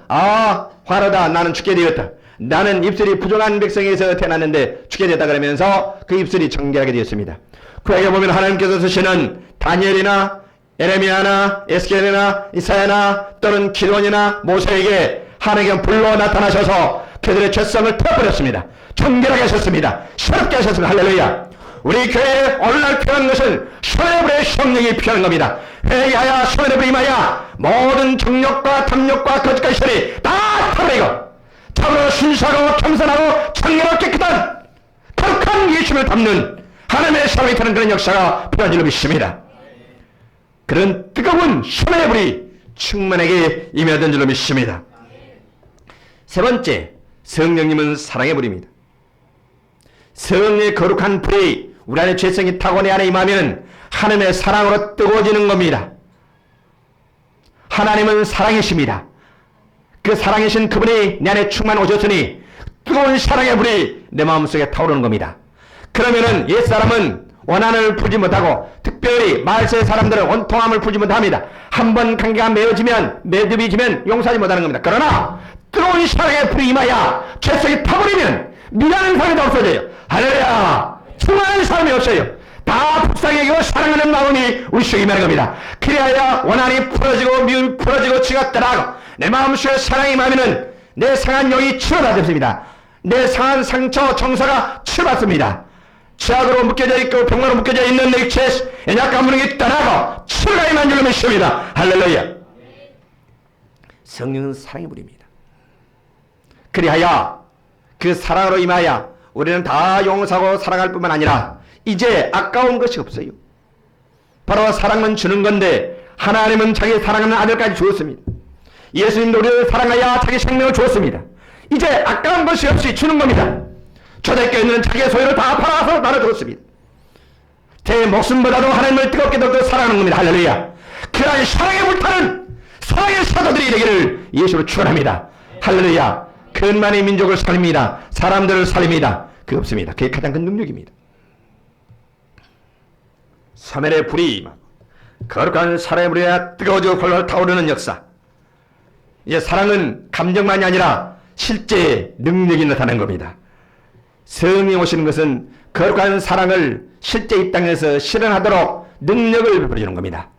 화로다 나는 죽게 되었다. 나는 입술이 부정한 백성에서 태어났는데 죽게 됐다 그러면서 그 입술이 정결하게 되었습니다. 구약에 보면 하나님께서 쓰시는 다니엘이나 에레미야나 에스겔이나 이사야나 또는 기도원이나 모세에게 하나님께서 불로 나타나셔서 그들의 죄성을 풀어버렸습니다. 정결하게 하셨습니다. 새롭게 하셨습니다. 할렐루야. 우리 교회에 오늘날 필요한 것은 소멸의 성령이 필요한 겁니다. 회개하여 소멸의 임하여 모든 정욕과 탐욕과 거짓과 시설이 다 털어버리고 참으로 순수하고 겸손하고 정결하고 깨끗한 거룩한 예수를 담는 하나님의 사람이 되는 그런 역사가 필요한 줄로 믿습니다. 그런 뜨거운 소멸의 불이 충만하게 임하던 줄로 믿습니다. 세 번째, 성령님은 사랑의 불입니다. 성령의 거룩한 불이 우리 안에 죄성이 타고 내 안에 임하면 하나님의 사랑으로 뜨거워지는 겁니다. 하나님은 사랑이십니다. 그 사랑이신 그분이 내 안에 충만 오셨으니 뜨거운 사랑의 불이 내 마음속에 타오르는 겁니다. 그러면은 옛사람은 원한을 풀지 못하고 특별히 말세의 사람들은 원통함을 풀지 못합니다. 한번 관계가 매듭이 지면 용서하지 못하는 겁니다. 그러나 뜨거운 사랑의 불이 임하여 죄성이 타버리면 미련한 사람이 없어져요. 할렐루야. 충만한 사람이 없어요. 다 불쌍하게 사랑하는 마음이 우리 속에 임하는 겁니다. 그래야 원한이 풀어지고 미움이 풀어지고 지가 떠나고 내 마음속에 사랑이 임하면은 내 상한 영이 치료받습니다. 내 상한 상처 정서가 치료받습니다. 죄악으로 묶여져 있고 병으로 묶여져 있는 내 육체 연약한 무능이 떠나고 치료가 임한 줄로 믿습니다. 할렐루야. 성령은 사랑의 불입니다. 그리하여 그 사랑으로 임하여 우리는 다 용서하고 사랑할 뿐만 아니라 이제 아까운 것이 없어요. 바로 사랑은 주는 건데 하나님은 자기 사랑하는 아들까지 주었습니다. 예수님도 우리를 사랑하여 자기 생명을 주었습니다. 이제 아까운 것이 없이 주는 겁니다. 초대교회는 자기의 소유를 다 팔아서 나눠줬습니다. 제 목숨보다도 하나님을 뜨겁게 더 사랑하는 겁니다. 할렐루야. 그러한 사랑에 불타는 사랑의 사도들이 되기를 예수로 축원합니다. 할렐루야. 그것만이 민족을 살립니다. 사람들을 살립니다. 그게 없습니다. 그게 가장 큰 능력입니다. 사면의 불이 거룩한 사랑의 불에 뜨거워지고 활활 타오르는 역사. 이제 사랑은 감정만이 아니라 실제 능력이 나타나는 겁니다. 성령이 오시는 것은 거룩한 사랑을 실제 이 땅에서 실현하도록 능력을 베풀어주는 겁니다.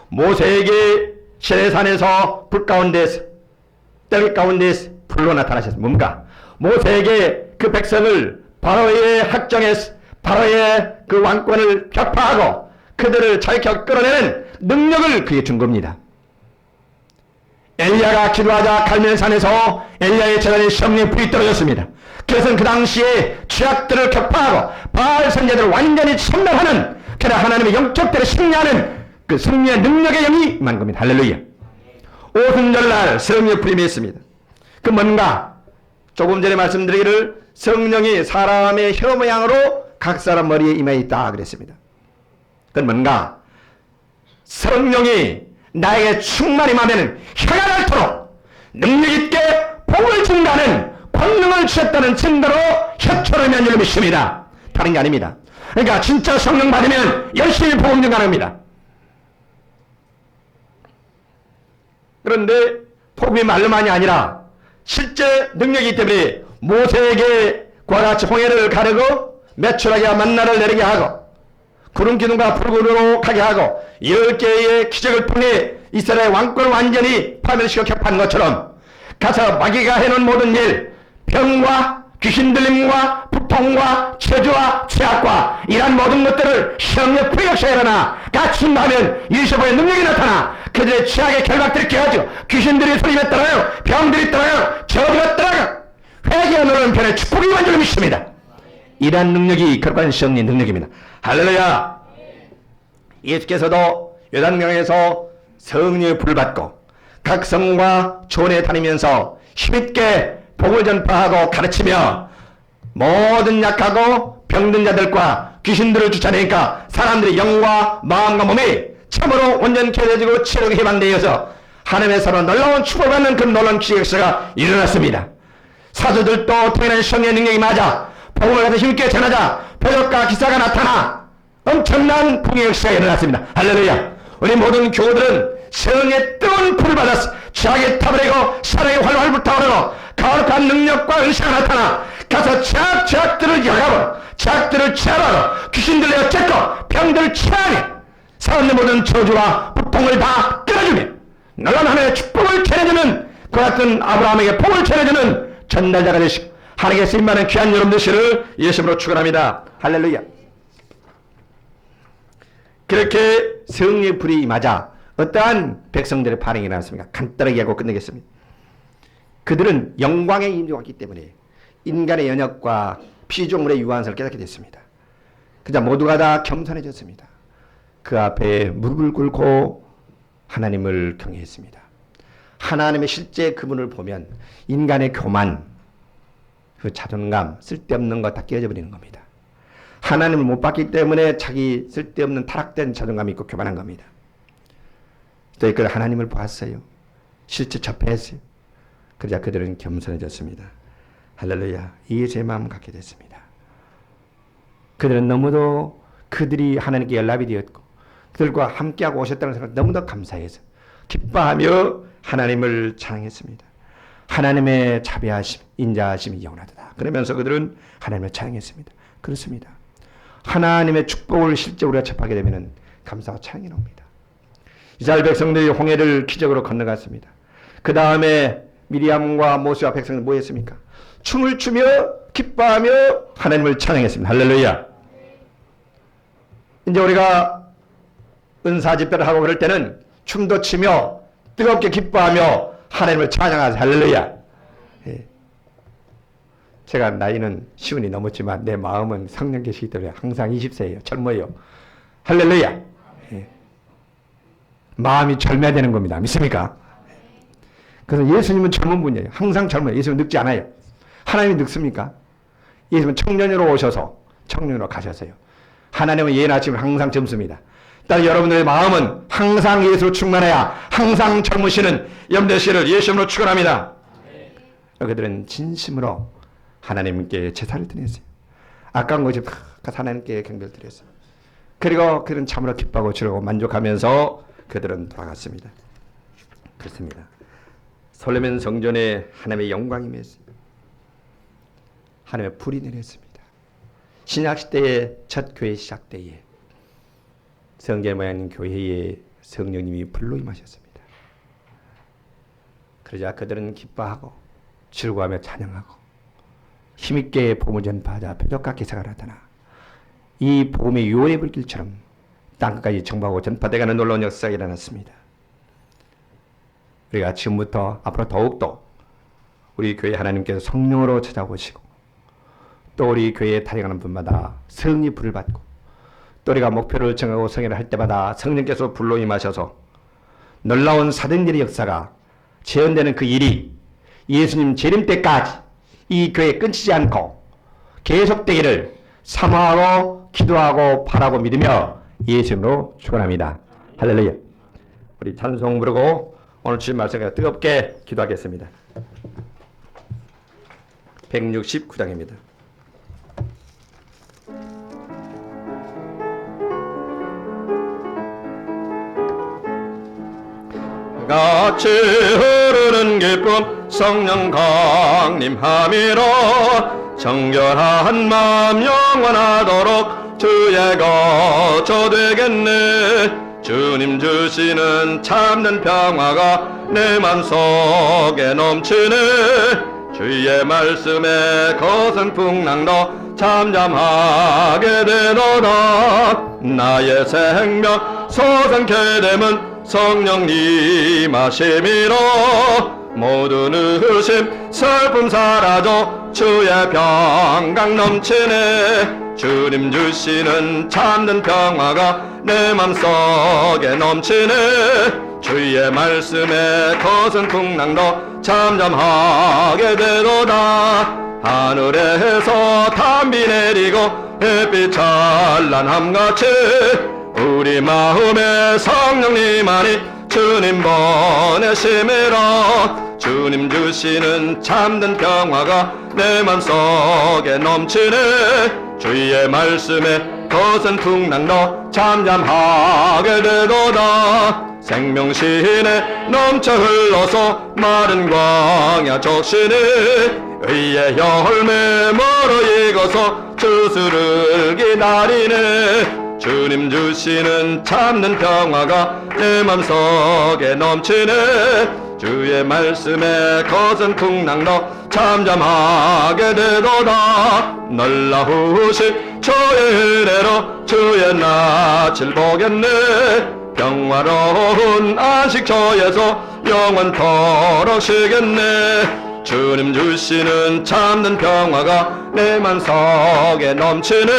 모세에게 시내산에서 불 가운데서 떨기 가운데서 불로 나타나셨습니다. 뭔가 모세에게 그 백성을 바로의 학정에서 바로의 그 왕권을 격파하고 그들을 자유케 끌어내는 능력을 그에게 준 겁니다. 엘리야가 기도하자 갈멜산에서 엘리야의 재단에 성령의 불이 떨어졌습니다. 그것은 그 당시에 죄악들을 격파하고 바알 선지자들을 완전히 섬멸하는 그러나 하나님의 영적들을 승리하는 그 승리의 능력의 영이 임한 겁니다. 할렐루야. 오순절날 성령의 불이 임했습니다. 그 뭔가 조금 전에 말씀드리기를 성령이 사람의 혀 모양으로 각 사람 머리에 임해 있다 그랬습니다. 그건 뭔가 성령이 나에게 충만히 임하면 혀가 닳도록 능력있게 복을 준다는 권능을 주셨다는 증거로 혀처럼 연주를 믿습니다. 다른 게 아닙니다. 그러니까 진짜 성령 받으면 열심히 복음 증가합니다. 그런데 복음이 말로만이 아니라 실제 능력이기 때문에 모세에게 그와 같이 홍해를 가르고 메추라기와 만나를 내리게 하고 구름 기둥과 불구름으로 가게 하고 10개의 기적을 통해 이스라엘 왕권을 완전히 파멸시켜 격파한 것처럼 가서 마귀가 해놓은 모든 일, 병과 귀신 들림과 부통과 저주와 죄악과 이러한 모든 것들을 성령 불역사에 일어나 같이 임하면 유리셔보의 능력이 나타나 그들의 죄악의 결박들이 깨어지고 귀신들이 소리에 떨어요, 병들이 떨어요, 저주가 떨어요. 회개가 누르는 편에 축복이 완전히 믿습니다. 이러한 능력이 거룩한 성령의 능력입니다. 할렐루야. 예수께서도 요단강에서 성령의 불을 받고 각 성과 촌에 다니면서 힘있게 복을 전파하고 가르치며 모든 약하고 병든 자들과 귀신들을 쫓아내니까 사람들의 영과 마음과 몸이 참으로 온전케 되어지고 치료가 해방되어서 하나님의 서로 놀라운 축복을 받는 그 놀라운 기적사가 일어났습니다. 사도들도 통일한 성령의 능력이 맞아 복음을 가서 힘있게 전하자 표적과 기사가 나타나 엄청난 풍의 역사가 일어났습니다. 할렐루야. 우리 모든 교우들은 성령의 뜨거운 불을 받아서 죄악에 타버리고 사랑의 활활 불타오르고 거룩한 능력과 은사가 나타나 가서 죄악들을 여가고 죄악들을 취하고 귀신들을 어쨌고 병들을 취하니 사람들 모든 저주와 부통을 다 끊어주며 놀라운 하나님의 축복을 전해주는 그 같은 아브라함에게 복을 전해주는 전달자가 되시고 하나님께 쓰임받는 귀한 여러분 되시를 예수님으로 축원합니다. 할렐루야. 그렇게 성령의 불이 임하자 어떠한 백성들의 반응이 나왔습니까? 간단하게 하고 끝내겠습니다. 그들은 영광에 임종했기 때문에 인간의 연약과 피조물의 유한성을 깨닫게 됐습니다. 그자 모두가 다 겸손해졌습니다. 그 앞에 무릎을 꿇고 하나님을 경외했습니다. 하나님의 실제 그분을 보면 인간의 교만, 그 자존감, 쓸데없는 거 다 깨져 버리는 겁니다. 하나님을 못 봤기 때문에 자기 쓸데없는 타락된 자존감이 있고 교만한 겁니다. 저희들 하나님을 보았어요. 실제 접했어요. 그러자 그들은 겸손해졌습니다. 할렐루야. 이에 제 마음을 갖게 됐습니다. 그들은 너무도 그들이 하나님께 연락이 되었고 그들과 함께하고 오셨다는 생각 너무도 감사해서 기뻐하며 하나님을 찬양했습니다. 하나님의 자비하심, 인자하심이 영원하도다. 그러면서 그들은 하나님을 찬양했습니다. 그렇습니다. 하나님의 축복을 실제 우리가 접하게 되면 감사와 찬양이 나옵니다. 이스라엘 백성들이 홍해를 기적으로 건너갔습니다. 그 다음에 미리암과 모세와 백성들 뭐 했습니까? 춤을 추며 기뻐하며 하나님을 찬양했습니다. 할렐루야. 이제 우리가 은사 집회를 하고 그럴 때는 춤도 추며 뜨겁게 기뻐하며 하나님을 찬양하세요. 할렐루야. 예. 제가 나이는 10이 넘었지만 내 마음은 성령 계시기 때문에 항상 20세예요. 젊어요. 할렐루야. 예. 마음이 젊어야 되는 겁니다. 믿습니까? 그래서 예수님은 젊은 분이에요. 항상 젊어요. 예수님은 늙지 않아요. 하나님이 늙습니까? 예수님은 청년으로 오셔서 청년으로 가셨어요. 하나님은 예나심을 항상 젊습니다. 따라 여러분들의 마음은 항상 예수로 충만해야 항상 젊으시는 염려씨를 예수님으로 축원합니다. 그들은 진심으로 하나님께 제사를 드렸어요. 아까운 것이 하나님께 경배를 드렸어요. 그리고 그들은 참으로 기뻐하고 즐거워 만족하면서 그들은 돌아갔습니다. 그렇습니다. 솔로몬 성전에 하나님의 영광이 임했습니다. 하나님의 불이 내렸습니다. 신약시대의 첫 교회 시작 때에 성전 모양인 교회에 성령님이 불로 임하셨습니다. 그러자 그들은 기뻐하고 즐거워하며 찬양하고 힘있게 복음을 전파하자 표적과 기사가 나타나 이 복음의 유언의 불길처럼 땅끝까지 정복하고 전파되가는 놀라운 역사가 일어났습니다. 우리가 지금부터 앞으로 더욱더 우리 교회 하나님께서 성령으로 찾아오시고 또 우리 교회에 탈영하는 분마다 성령의 불을 받고 또 우리가 목표를 정하고 성회를 할 때마다 성령께서 불로 임하셔서 놀라운 사도행전의 역사가 재현되는 그 일이 예수님 재림 때까지 이 교회에 끊치지 않고 계속되기를 사모하고 기도하고 바라고 믿으며 예수님으로 축원합니다. 할렐루야. 우리 찬송 부르고 오늘 주신 말씀에 뜨겁게 기도하겠습니다. 169장입니다. 같이 흐르는 기쁨 성령 강림함이로 정결한 마음 영원하도록 주의 거처 되겠네. 주님 주시는 참된 평화가 내 맘속에 넘치네. 주의 말씀에 거센 풍랑도 잠잠하게 되도다. 나의 생명 소생케 됨은 성령님 하심이로 모든 의심 슬픔 사라져 주의 평강 넘치네. 주님 주시는 참된 평화가 내 맘속에 넘치네. 주의 말씀에 거센 풍랑도 잠잠하게 되도다. 하늘에서 담비 내리고 햇빛 찬란함같이 우리 마음에 성령님만이 주님 보내심이로 주님 주시는 참된 평화가 내 맘속에 넘치네. 주의 말씀에 거센 풍랑도 잠잠하게 되도다. 생명신에 넘쳐 흘러서 마른 광야 적시니 의의 열매 멀어 익어서 주수를 기다리네. 주님 주시는 참된 평화가 내 맘속에 넘치네. 주의 말씀에 거센 풍랑도 잠잠하게 되도다. 놀라우신 주의 은혜로 주의 낯을 보겠네. 평화로운 안식처에서 영원토록 쉬겠네. 주님 주시는 참된 평화가 내 맘속에 넘치네.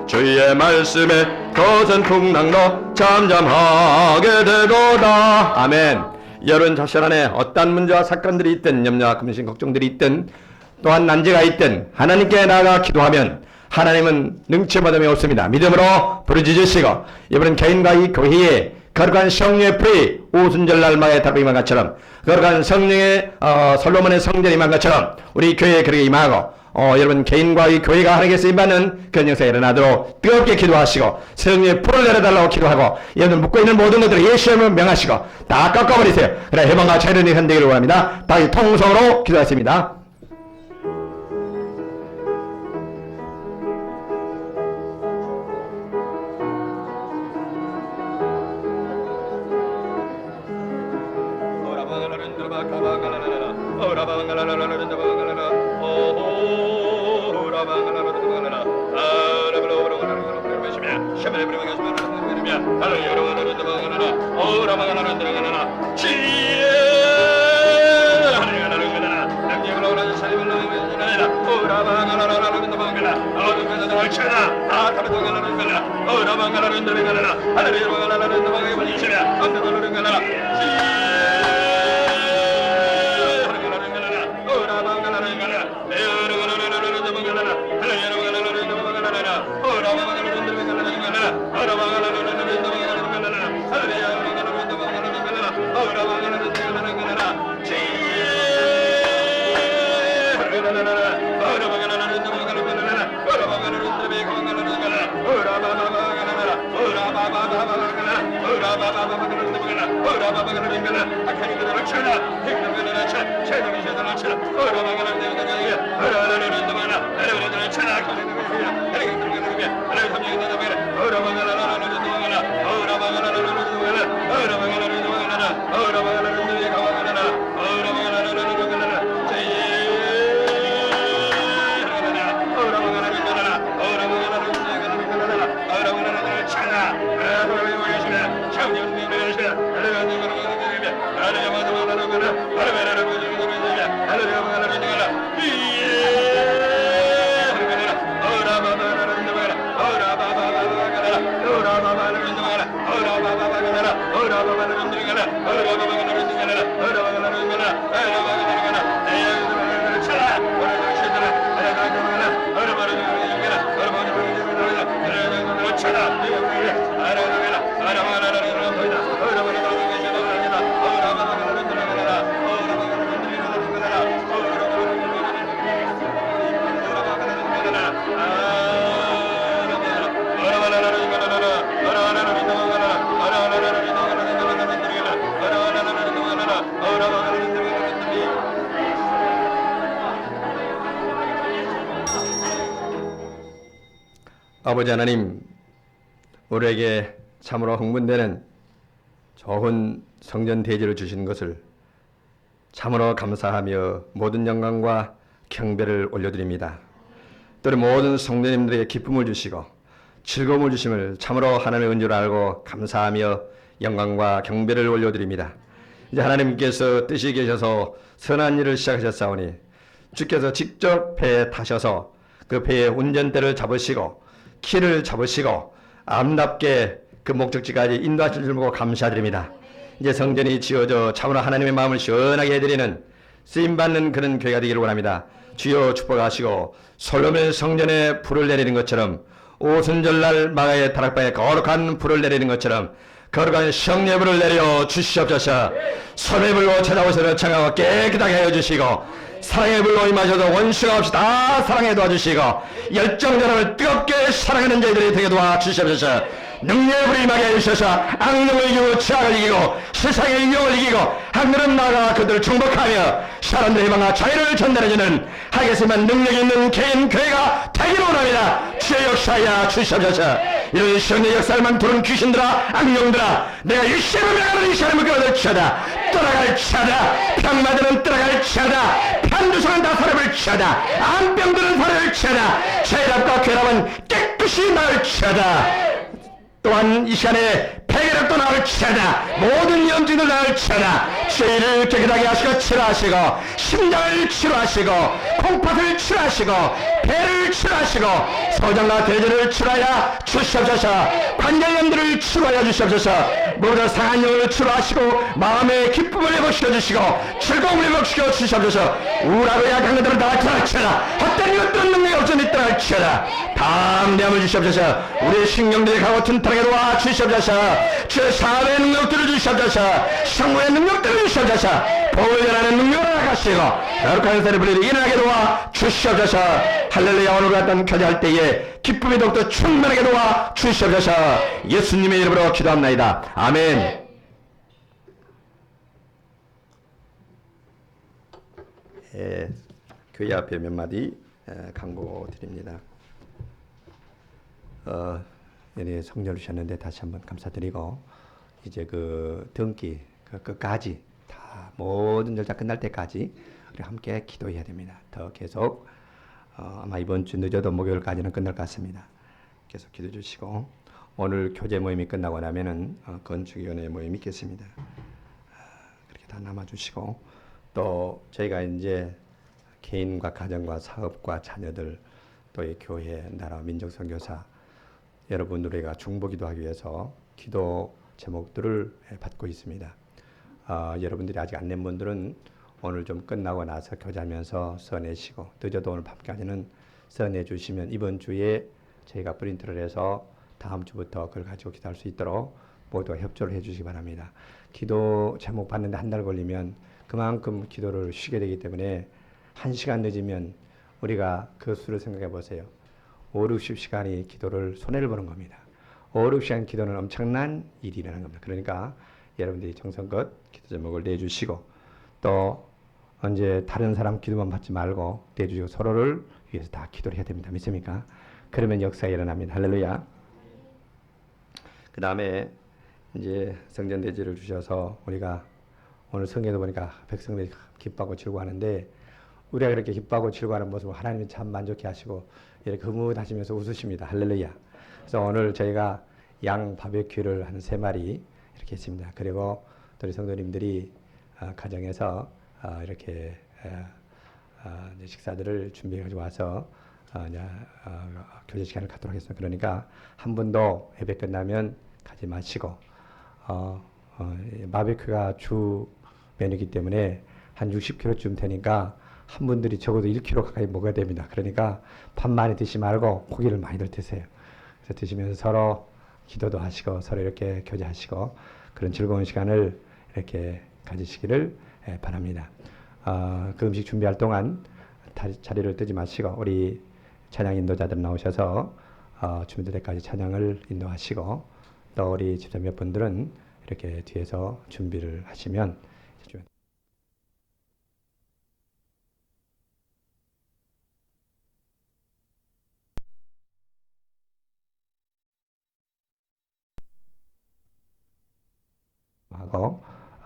주의 말씀에 거센 풍랑도 잠잠하게 되도다. 아멘. 여러분 자신 안에 어떠한 문제와 사건들이 있든 염려와 근심 걱정들이 있든 또한 난제가 있든 하나님께 나아가 기도하면 하나님은 능치받음이 없습니다. 믿음으로 부르짖으시고 이번엔 개인과 이 교회에 거룩한 성령의 불이 오순절 날마에 달고 임한 것처럼 거룩한 성령의 솔로몬의 성전이 임한 것처럼 우리 교회에 그렇게 임하고 여러분 개인과 이 교회가 하나님께서 임하는 그런 역사가 일어나도록 뜨겁게 기도하시고 성령의 불을 내려달라고 기도하고 여러분 묻고 있는 모든 것들을 예수님을 명하시고 다 꺾어버리세요. 그래 해방과 자유를 현대기를 원합니다. 다시 통성으로 기도하겠습니다. 아버지 하나님, 우리에게 참으로 흥분되는 좋은 성전 대지를 주신 것을 참으로 감사하며 모든 영광과 경배를 올려드립니다. 또 우리 모든 성도님들에게 기쁨을 주시고 즐거움을 주심을 참으로 하나님의 은혜로 알고 감사하며 영광과 경배를 올려드립니다. 이제 하나님께서 뜻이 계셔서 선한 일을 시작하셨사오니 주께서 직접 배에 타셔서 그 배의 운전대를 잡으시고 키를 잡으시고 아름답게 그 목적지까지 인도하실 줄 보고 감사드립니다. 이제 성전이 지어져 참으로 하나님의 마음을 시원하게 해드리는 쓰임받는 그런 교회가 되기를 원합니다. 주여 축복하시고 솔로몬 성전에 불을 내리는 것처럼 오순절날 마가의 다락방에 거룩한 불을 내리는 것처럼 거룩한 성령의 불을 내려 주시옵소서. 손의 불로 찾아오셔서 청하고 깨끗하게 하여 주시고 사랑의 불로 임하셔서 원수가 없이 다 사랑해 도와주시고 열정전함을 뜨겁게 사랑하는 저희들이 되게 도와주시옵소서. 능력의 불이 임하게 해주셔서 악령을 이기고 죄악을 이기고 세상의 유혹을 이기고 하늘은 나가 그들을 정복하며 사람들의 희망과 자유를 전달해주는 하겠지만 능력 있는 개인 교회가 되기를 원합니다. 주의 역사야 주시옵소서. 이런 성의 역사만 두른 귀신들아 악령들아 내가 일시로 명하는 이 사람을 끌어들치어다. 떠나갈지어다. 병마들은 떠나갈지어다. 편두성은 다 사람을치어다. 암병들은 사람을치어다. 죄랍과 괴랍은 깨끗이 나을지어다. 또한 이 시간에 폐결핵도 나을지어다. 모든 염증들 나을지어다. 죄를 깨끗하게 하시고 치료하시고 심장을 치료하시고 콩팥을 치료하시고 배를 치료하시고 소장과 대전을 치료하여 주시옵소서. 관절염들을 치료하여 주시옵소서. 모든 상한 영을 치료하시고 마음의 기쁨을 회복시켜 주시고 즐거움을 회복시켜 주시옵소서. 우울하고 약한 것들을 다 떠날지어다. 헛된 것들은 능력이 없으니 떠날지어다. 담대함을 주시옵소서. 우리의 신경들이 가고 튼튼하게 도와 주시옵소서. 주의 사업의 능력들을 주시옵소서. 성부의 능력들을 주시옵소서. 복을 전하는 능력을 나가시고 거룩한 세를 불리리 일어나게 도와 주시옵소서. 할렐루야. 오늘 같은 교제할 때에 기쁨의 독도 충만하게 도와 주시옵소서. 예수님의 이름으로 기도합나이다. 아멘. 교회 앞에 몇 마디 강구 드립니다. 연예 성전을 주셨는데 다시 한번 감사드리고 이제 그 등기 그 끝까지 다 모든 절차 끝날 때까지 우리 함께 기도해야 됩니다. 더 계속 아마 이번 주 늦어도 목요일까지는 끝날 것 같습니다. 계속 기도해 주시고 오늘 교제 모임이 끝나고 나면은 건축위원회 모임이 있겠습니다. 그렇게 다 남아주시고 또 저희가 이제 개인과 가정과 사업과 자녀들 또 이 교회 나라 민족선교사 여러분들에게 중보기도하기 위해서 기도 제목들을 받고 있습니다. 여러분들이 아직 안 낸 분들은 오늘 좀 끝나고 나서 교제하면서 써내시고 늦어도 오늘 밤까지는 써내주시면 이번 주에 저희가 프린트를 해서 다음 주부터 그걸 가지고 기도할 수 있도록 모두 협조를 해주시기 바랍니다. 기도 제목 받는데 한 달 걸리면 그만큼 기도를 쉬게 되기 때문에 1시간 늦으면 우리가 그 수를 생각해 보세요. 5, 60시간이 기도를 손해를 보는 겁니다. 5, 60시간 기도는 엄청난 일이라는 겁니다. 그러니까 여러분들이 정성껏 기도 제목을 내주시고 또 언제 다른 사람 기도만 받지 말고 내주시고 서로를 위해서 다 기도를 해야 됩니다. 믿습니까? 그러면 역사가 일어납니다. 할렐루야. 그 다음에 이제 성전 대지를 주셔서 우리가 오늘 성경에도 보니까 백성들이 기뻐하고 즐거워하는데 우리가 그렇게 기뻐하고 즐거워하는 모습을 하나님이 참 만족해 하시고 이렇게 흐뭇하시면서 웃으십니다. 할렐루야. 그래서 오늘 저희가 양 바베큐를 한 3마리 이렇게 했습니다. 그리고 또 우리 성도님들이 가정에서 이렇게 이제 식사들을 준비해 가지고 와서 교제 시간을 갖도록 하겠습니다. 그러니까 한 분도 예배 끝나면 가지 마시고 바베큐가 주 메뉴이기 때문에 한 60kg쯤 되니까 한 분들이 적어도 1kg 가까이 먹어야 됩니다. 그러니까 밥 많이 드시지 말고 고기를 많이들 드세요. 그래서 드시면서 서로 기도도 하시고 서로 이렇게 교제하시고 그런 즐거운 시간을 이렇게 가지시기를 바랍니다. 그 음식 준비할 동안 자리를 뜨지 마시고 우리 찬양 인도자들 나오셔서 준비될 때까지 찬양을 인도하시고 또 우리 집사 몇 분들은 이렇게 뒤에서 준비를 하시면 하고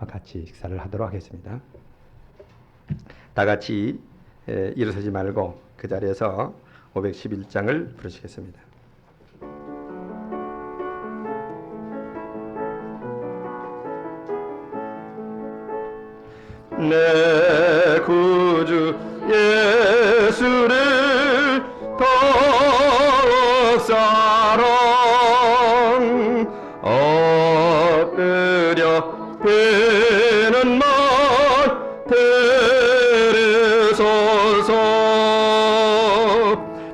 같이 식사를 하도록 하겠습니다. 다 같이 일어서지 말고 그 자리에서 511장을 부르시겠습니다. 내 구주 예수를 더욱 사랑 엎드려 베는 말 들으소서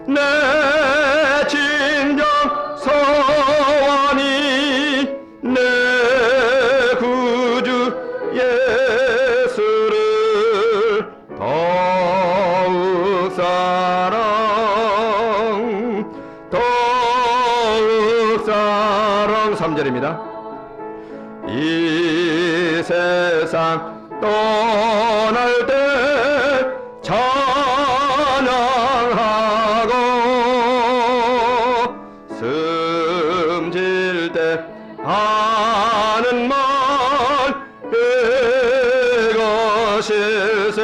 내 진정 소원이 내 구주 예수를 더욱 사랑 더욱 사랑 3절입니다. 이 세상 떠날 때 찬양하고 숨질 때 하는 말 그것일세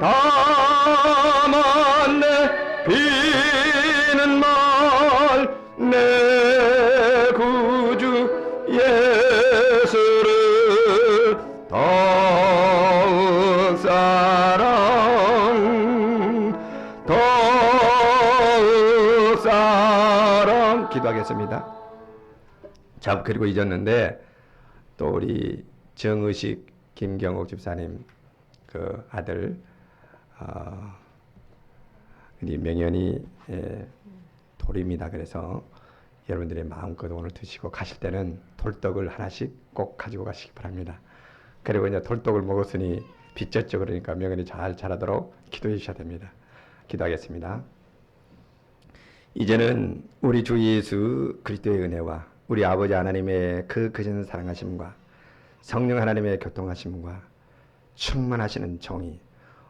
다만 내 비는 말 내 구주 예수를 더욱 사랑 더욱 사랑 기도하겠습니다. 자, 그리고 잊었는데 또 우리 정의식 김경옥 집사님 그 아들 우리 명연이 돌입니다. 그래서 여러분들의 마음껏 오늘 드시고 가실 때는 돌떡을 하나씩 꼭 가지고 가시기 바랍니다. 그리고 이제 돌떡을 먹었으니 빚졌죠. 그러니까 명연이 잘 자라도록 기도해 주셔야 됩니다. 기도하겠습니다. 이제는 우리 주 예수 그리스도의 은혜와 우리 아버지 하나님의 그 크신 사랑하심과 성령 하나님의 교통하심과 충만하시는 정의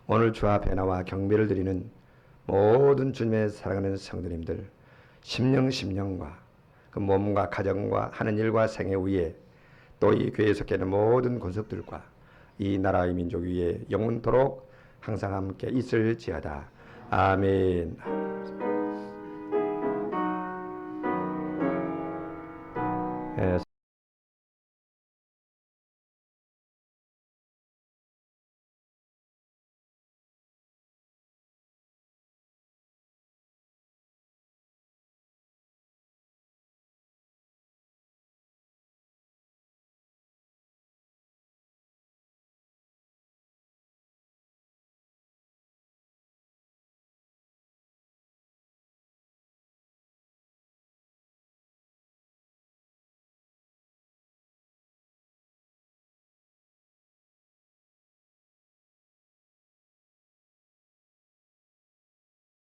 오늘 주 앞에 나와 경배를 드리는 모든 주님의 사랑하는 성도님들 심령과 그 몸과 가정과 하는 일과 생애 위에 또 이 교회에 속해 있는 모든 권속들과 이 나라의 민족 위에 영원토록 항상 함께 있을지어다. 아멘.